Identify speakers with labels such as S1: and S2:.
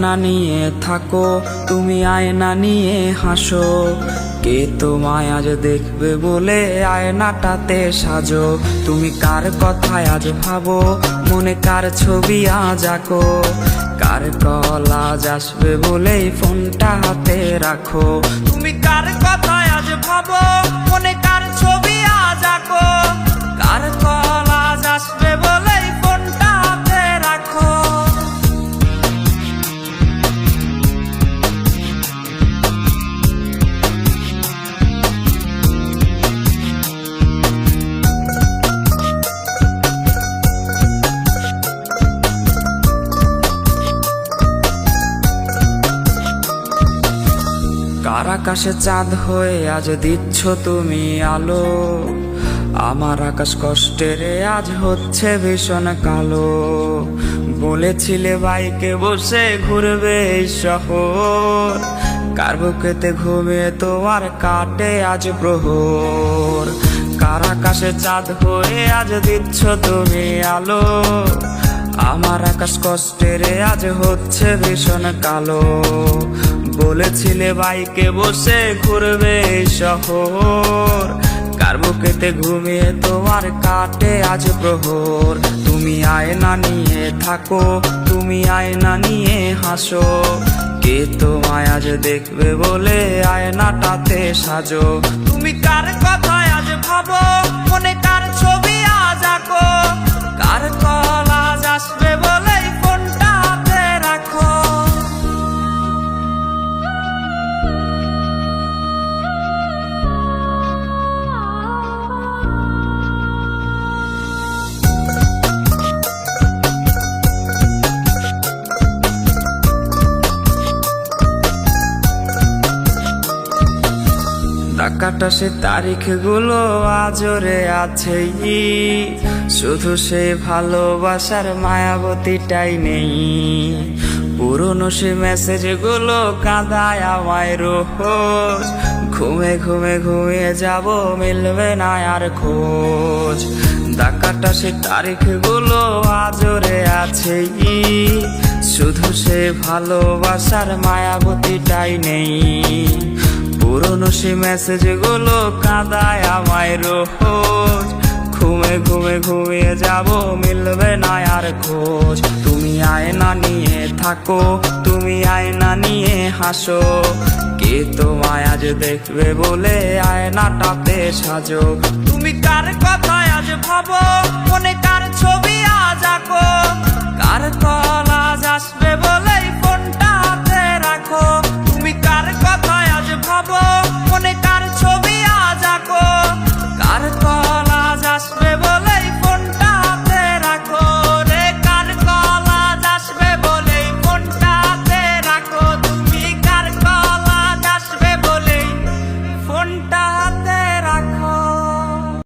S1: আয়না নিয়ে থাকো, তুমি আয়না নিয়ে হাসো। কে তোমায় আজ দেখবে বলে আয়নাটাতে সাজো। তুমি কার কথায় আজ ভাবো, মনে কার ছবি আজ আঁকো। কার কল আজ আসবে বলেই ফোনটা হাতে রাখো। তুমি কার কথায় আজ ভাবো, মনে কার ছবি আজ আঁকো। কার কল আজ আসবে বলেই ফোনটা হাতে রাখো। কার আকাশে চাঁদ হয়ে আজ দিচ্ছ তুমি আলো। আমার আকাশ কষ্টের আজ হচ্ছে ভীষণ কালো। বলেছিলে বাইকে বসে ঘুরবে এই শহর, কার বুকেতে ঘুমিয়ে তোমার কাটে আজ প্রহর। কার আকাশে চাঁদ হয়ে আজ দিচ্ছ তুমি আলো। আমার আকাশ কষ্টের আজ হচ্ছে ভীষণ কালো। বলেছিলে বাইকে বসে ঘুরবে এই শহর, কার বুকেতে ঘুমিয়ে তোমার কাটে আজ প্রহর। তুমি আয়না নিয়ে থাকো, তুমি আয়না নিয়ে হাসো। কে তোমায় আজ দেখবে বলে আয়নাটাতে সাজো। তুমি কার কথায় আজ ভাবো, মনে কার ছবি আজ আঁকো। কার কল আজ আসবে বলেই ফোনটা হাতে রাখো। টাকাটা সে তারিখগুলো আজরে আছেই, শুধু সে ভালোবাসার মায়াবতীটাই নেই। পুরনো সে মেসেজগুলো কাঁদায় আমায় রোজ। ঘুমে ঘুমে ঘুমিয়ে যাব, মিলবে না আর খোঁজ। টাকাটা সে তারিখগুলো আজরে আছেই, শুধু সে ভালোবাসার মায়াবতীটাই নেই। পুরনো সে মেসেজগুলো কাঁদায় আমায় রোজ। ঘুমে ঘুমে ঘুমিয়ে যাব, মিলবে না আর খোঁজ। তুমি আয়না নিয়ে থাকো, তুমি আয়না নিয়ে হাসো। কে তোমায় আজ দেখবে বলে আয়নাটাতে সাজো। তুমি কার কথায় আজ ভাবো, মনে কার ছবি আজ আঁকো। কার কল আজ আসবে